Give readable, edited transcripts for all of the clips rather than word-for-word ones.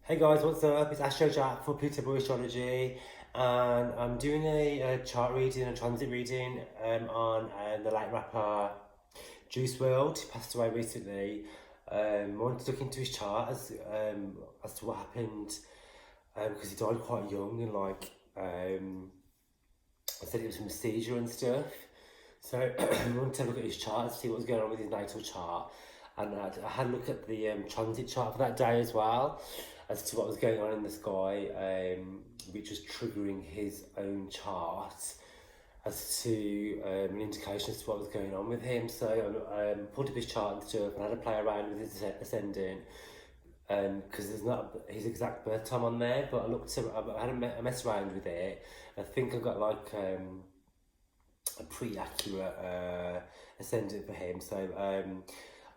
Hey guys, what's up? It's Astro Jack for Astrology, and I'm doing a chart reading, a transit reading on the late rapper JuiceWRLD, who passed away recently. I wanted to look into his chart as to what happened because he died quite young and I said it was from a seizure and stuff. So I wanted to have a look at his chart and see what was going on with his natal chart. And I had a look at the transit chart for that day as well, as to what was going on in the sky, which was triggering his own chart as to an indication as to what was going on with him. So I pulled up his chart and stuff and had to play around with his ascendant because there's not his exact birth time on there, but I had a mess around with it. I think I got like a pretty accurate ascendant for him. So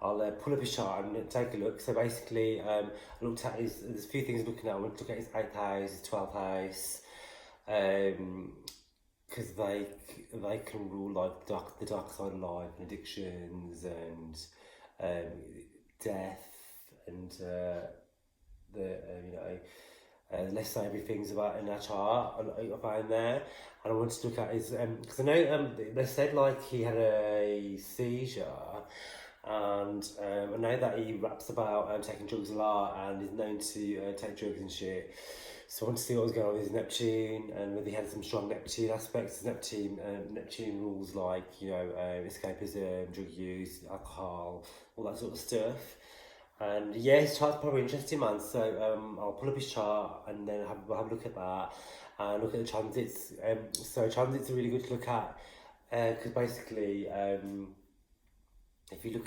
I'll pull up his chart and take a look. So basically, I looked at there's a few things I'm looking at. I want to look at his 8th house, his 12th house, because they can rule like the dark side of life and addictions and death and less savoury things about in our chart I found there. And I wanted to look at his because I know they said like he had a seizure, and I know that he raps about taking drugs a lot and is known to take drugs and shit. So I want to see what was going on with his Neptune and whether he had some strong Neptune aspects. Neptune rules like escapism, drug use, alcohol, all that sort of stuff. And yeah, his chart's probably interesting, man. So I'll pull up his chart and then we'll have a look at that and look at the transits. So transits are really good to look at because basically if you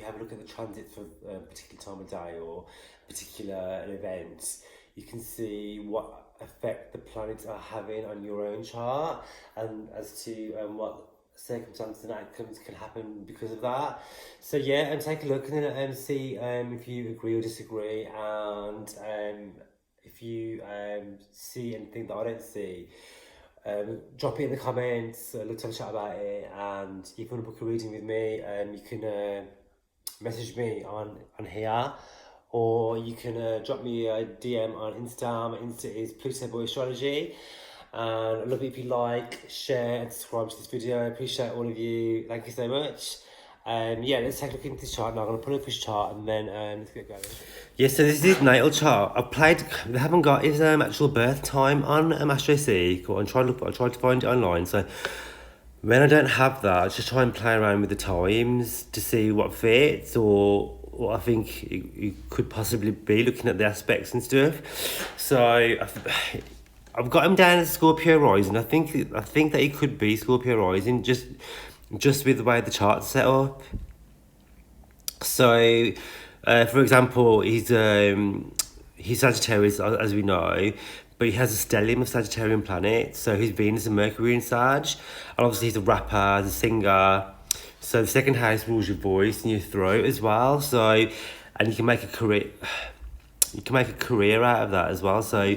have a look at the transit for a particular time of day or particular event, you can see what effect the planets are having on your own chart and as to what circumstances and outcomes can happen because of that. So yeah, and take a look and then see if you agree or disagree, and if you see anything that I don't see. Drop it in the comments, let's have a chat about it, and if you want to book a reading with me, you can message me on here, or you can drop me a DM on Insta. My Insta is Astrology. And I'd love it if you like, share and subscribe to this video. I appreciate all of you. Thank you so much. Yeah, let's take a look into this chart now. I'm going to pull up this chart and then let's get going. Yeah, so this is his natal chart. They haven't got his actual birth time on Astroseek, or I tried to find it online. So when I don't have that, I just try and play around with the times to see what fits or what I think it could possibly be, looking at the aspects and stuff. So I've got him down as Scorpio rising. I think that he could be Scorpio rising just with the way the chart's set up. So, for example, he's Sagittarius, as we know, but he has a stellium of Sagittarian planets. So his Venus and Mercury in Sag, and obviously he's a rapper, he's a singer. So the second house rules your voice and your throat as well. So, and you can make a career. You can make a career out of that as well. So.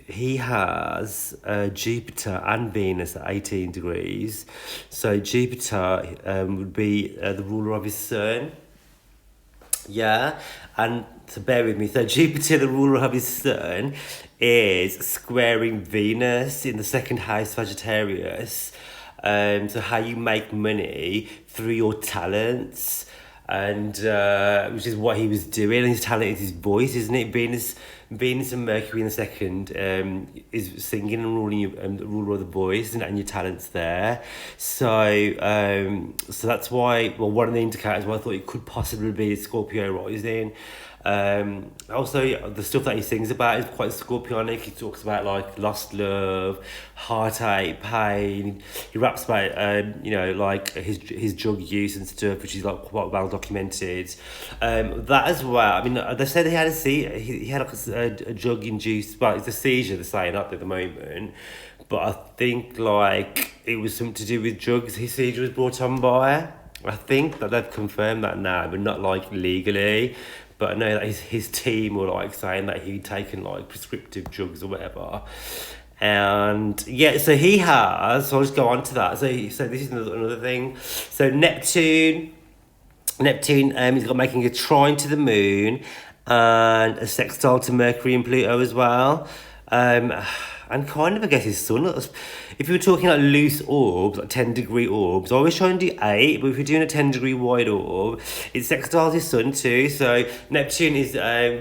He has Jupiter and Venus at 18 degrees. So Jupiter would be the ruler of his sun. Yeah, and so bear with me. So Jupiter, the ruler of his sun, is squaring Venus in the second house, Sagittarius. So how you make money through your talents, and which is what he was doing. And his talent is his voice, isn't it? Venus and Mercury in the second is singing and ruling the ruler of the voice, and your talents there. So that's why. Well, one of the indicators why I thought it could possibly be Scorpio rising. Also, the stuff that he sings about is quite Scorpionic. He talks about like lost love, heartache, pain. He raps about like his drug use and stuff, which is like quite well documented. That as well. I mean, they said he had he had like a drug induced. Well, it's a seizure. They're saying up at the moment, but I think like it was something to do with drugs. His seizure was brought on by. I think that they've confirmed that now, but not like legally. But I know that his team were like saying that he'd taken like prescriptive drugs or whatever. And yeah, so he has. So I'll just go on to that. So this is another thing. So Neptune, he's got making a trine to the moon, and a sextile to Mercury and Pluto as well. And kind of, I guess, his sun. If you were talking like loose orbs, like 10-degree orbs, I always try and do 8, but if you're doing a 10-degree wide orb, it sextiles his sun too. So Neptune is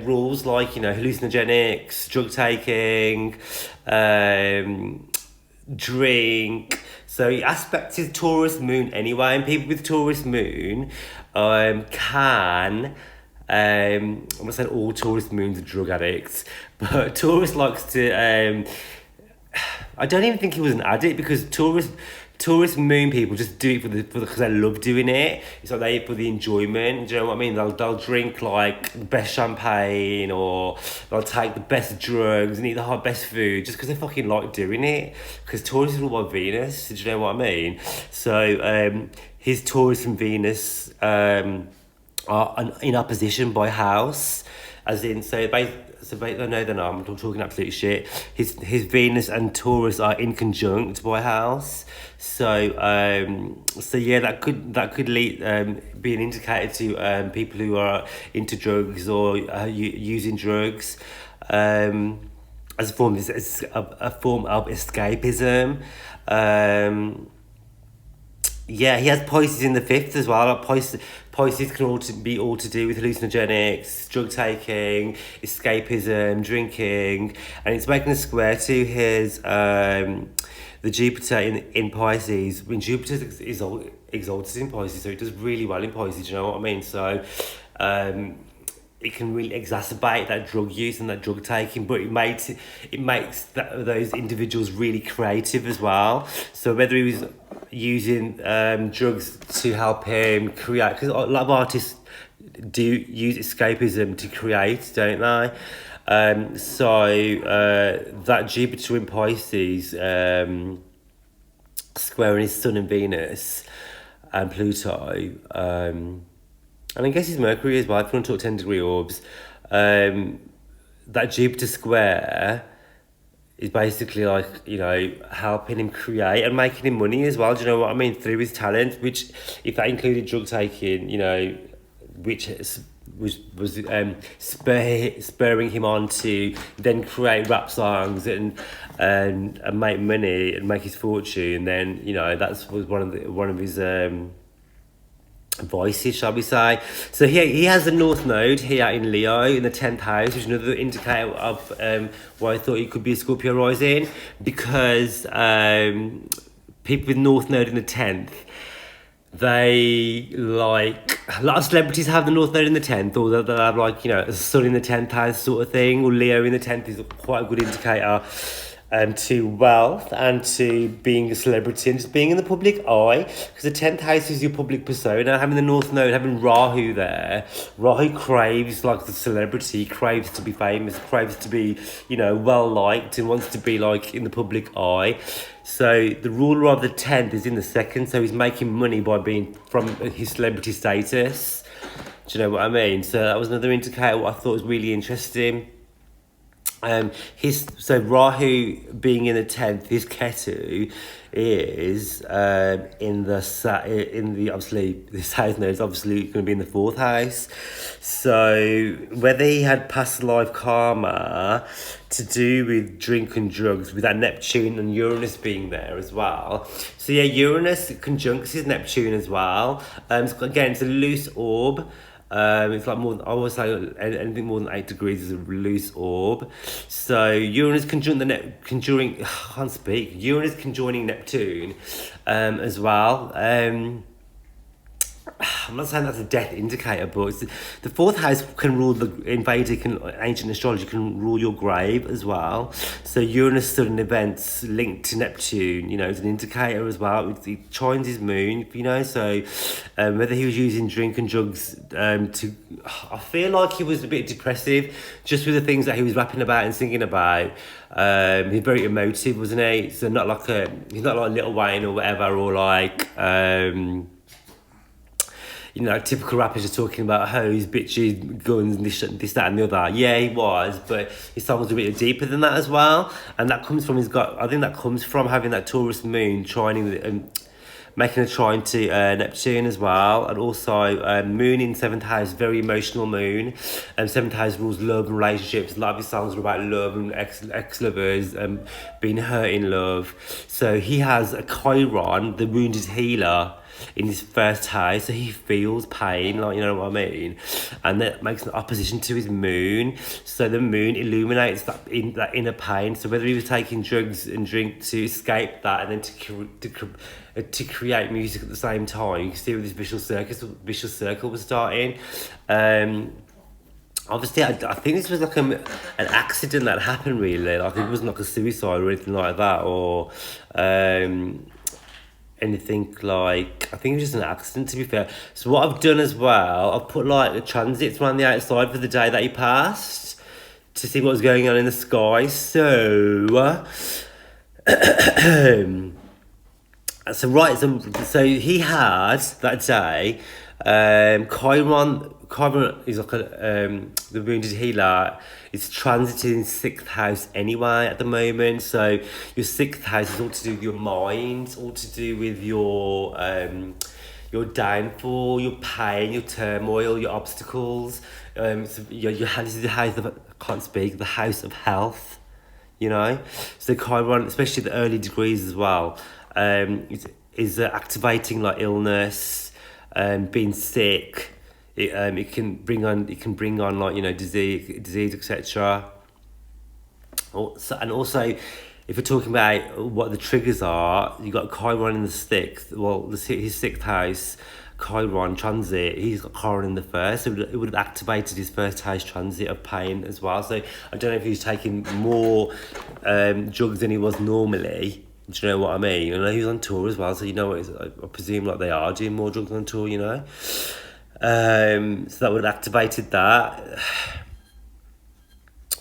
rules like, hallucinogenics, drug taking, drink. So he aspects his Taurus moon anyway, and people with Taurus moon can. I'm not saying all Taurus moons are drug addicts, but Taurus likes to. I don't even think he was an addict, because Taurus moon people just do it because they love doing it. It's like they for the enjoyment. Do you know what I mean? They'll drink like the best champagne, or they'll take the best drugs and eat the best food just because they fucking like doing it. Because Taurus is ruled by Venus. Do you know what I mean? So his Taurus and Venus are in opposition by house, as in no, they're not. I'm talking absolute shit. His Venus and Taurus are in conjunct by house, so yeah, that could lead be an indicator to people who are into drugs or using drugs as a form of escapism. Yeah, he has Pisces in the 5th as well. Like Pisces can be all to do with hallucinogenics, drug taking, escapism, drinking, and it's making a square to his the Jupiter in Pisces. When Jupiter is exalted in Pisces, so it does really well in Pisces. You know what I mean? So it can really exacerbate that drug use and that drug taking, but it makes those individuals really creative as well. So whether he was using drugs to help him create, because a lot of artists do use escapism to create, don't they? So that Jupiter in Pisces squaring his Sun and Venus and Pluto, and I guess his Mercury as well, if you want to talk 10-degree orbs, that Jupiter square is basically like, helping him create and making him money as well, do you know what I mean, through his talent, which, if that included drug taking, which was spurring him on to then create rap songs and make money and make his fortune, then, that was one of his voices, shall we say. So he has a North Node here in Leo in the 10th house, which is another indicator of why I thought he could be a Scorpio rising, because people with North Node in the 10th, they like, a lot of celebrities have the North Node in the 10th, or they'll have like, a Sun in the 10th house sort of thing, or Leo in the 10th is quite a good indicator to wealth and to being a celebrity and just being in the public eye, because the 10th house is your public persona. Having the North Node, having Rahu there, Rahu craves like the celebrity, craves to be famous, craves to be, well liked, and wants to be like in the public eye. So the ruler of the 10th is in the 2nd, so he's making money by being from his celebrity status. Do you know what I mean? So that was another indicator what I thought was really interesting. So Rahu being in the 10th, his Ketu is in the obviously the south node is obviously going to be in the 4th house. So whether he had past life karma to do with drink and drugs, with that Neptune and Uranus being there as well. So yeah, Uranus conjuncts his Neptune as well. Again, it's a loose orb. It's like more than, I always say anything more than 8 degrees is a loose orb. So Uranus conjoining Neptune as well. I'm not saying that's a death indicator, but it's the 4th house can rule in Vedic and ancient astrology, can rule your grave as well. So Uranus sudden events linked to Neptune, is an indicator as well. It trines his moon, so whether he was using drink and drugs I feel like he was a bit depressive just with the things that he was rapping about and singing about. He's very emotive, wasn't he? So he's not like Lil Wayne or whatever, or like typical rappers are talking about hoes, bitches, guns, this, that, and the other. Yeah, he was, but his song was a bit deeper than that as well. And that comes from I think that comes from having that Taurus moon trining making a trine to Neptune as well, and also moon in 7th house, very emotional moon. 7th house rules love and relationships. A lot of his songs are about love and ex-lovers, being hurt in love. So he has a Chiron, the wounded healer, in his 1st house, so he feels pain, like, you know what I mean, and that makes an opposition to his moon. So the moon illuminates that inner pain. So whether he was taking drugs and drink to escape that, and then to create music at the same time, you can see where this vicious circle was starting. Obviously, I think this was like an accident that happened, really. Like, it wasn't like a suicide or anything like that, or anything like, I think it was just an accident, to be fair. So what I've done as well, I've put like the transits around the outside for the day that he passed to see what was going on in the sky. So so he had that day, Chiron is like the wounded healer. It's transiting 6th house anyway at the moment. So your 6th house is all to do with your mind, all to do with your downfall, your pain, your turmoil, your obstacles. So this is the house of, I can't speak, the house of health, you know. So Chiron, especially the early degrees as well, is activating like illness, being sick. It can bring on like, you know, disease, etc. And also, if we're talking about what the triggers are, you got Chiron in the 6th. Well, his 6th house, Chiron transit. He's got Chiron in the 1st, so it would have activated his 1st house transit of pain as well. So I don't know if he's taking more drugs than he was normally. Do you know what I mean? I know he was on tour as well, so you know what? I presume like they are doing more drugs on tour, you know. So that would have activated that.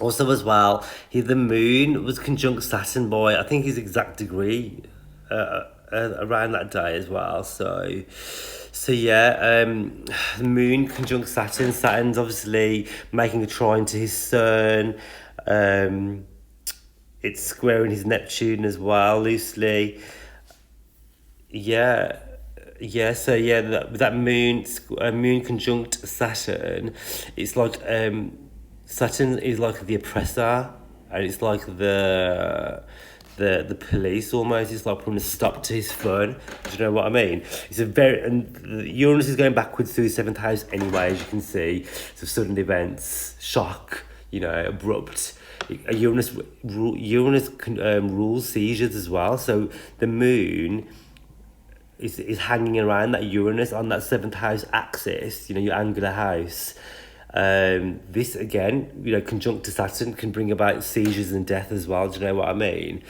Also as well, the moon was conjunct Saturn by, I think, his exact degree around that day as well. So yeah, the moon conjunct Saturn. Saturn's obviously making a trine to his sun. It's squaring his Neptune as well, loosely. Yeah. So yeah, that moon conjunct Saturn, it's like Saturn is like the oppressor, and it's like the police almost. It's like putting a stop to his fun. Do you know what I mean? It's a very, and Uranus is going backwards through the 7th house anyway, as you can see. So sudden events, shock, you know, abrupt. Uranus rules seizures as well. So the moon is hanging around that Uranus on that 7th house axis, you know, your angular house. This again, you know, conjunct to Saturn can bring about seizures and death as well. Do you know what I mean?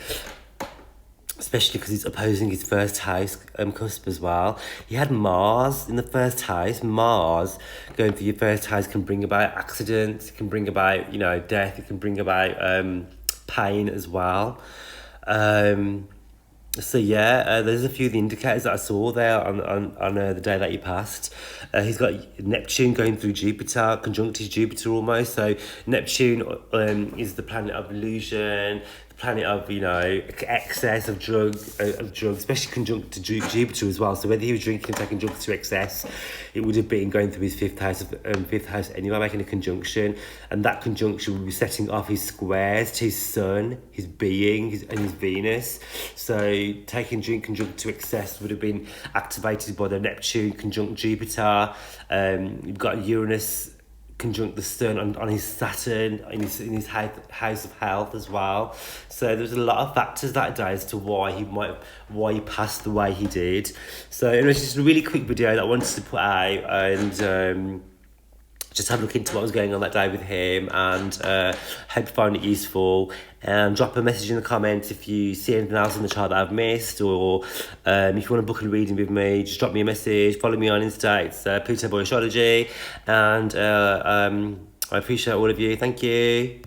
Especially because it's opposing his 1st house cusp as well. He had Mars in the 1st house. Mars going through your 1st house can bring about accidents. It can bring about, you know, death. It can bring about pain as well. So yeah, there's a few of the indicators that I saw there on the day that he passed. He's got Neptune going through Jupiter, conjunct his Jupiter almost. So Neptune is the planet of illusion, the planet of, you know, excess of drugs, especially conjunct to Jupiter as well. So whether he was drinking and taking drugs to excess, it would have been going through his 5th house anyway, making a conjunction, and that conjunction would be setting off his squares to his Sun, his being, and his Venus. So taking drink conjunct to excess would have been activated by the Neptune conjunct Jupiter. You've got Uranus conjunct the Sun on his Saturn in his house of health as well. So there's a lot of factors that day as to why he passed the way he did. So it was just a really quick video that I wanted to put out, and just have a look into what was going on that day with him, and hope you found it useful. Drop a message in the comments if you see anything else in the chart that I've missed, or if you want to book a reading with me, just drop me a message. Follow me on Insta, it's Pluto Boy Astrology, and I appreciate all of you. Thank you.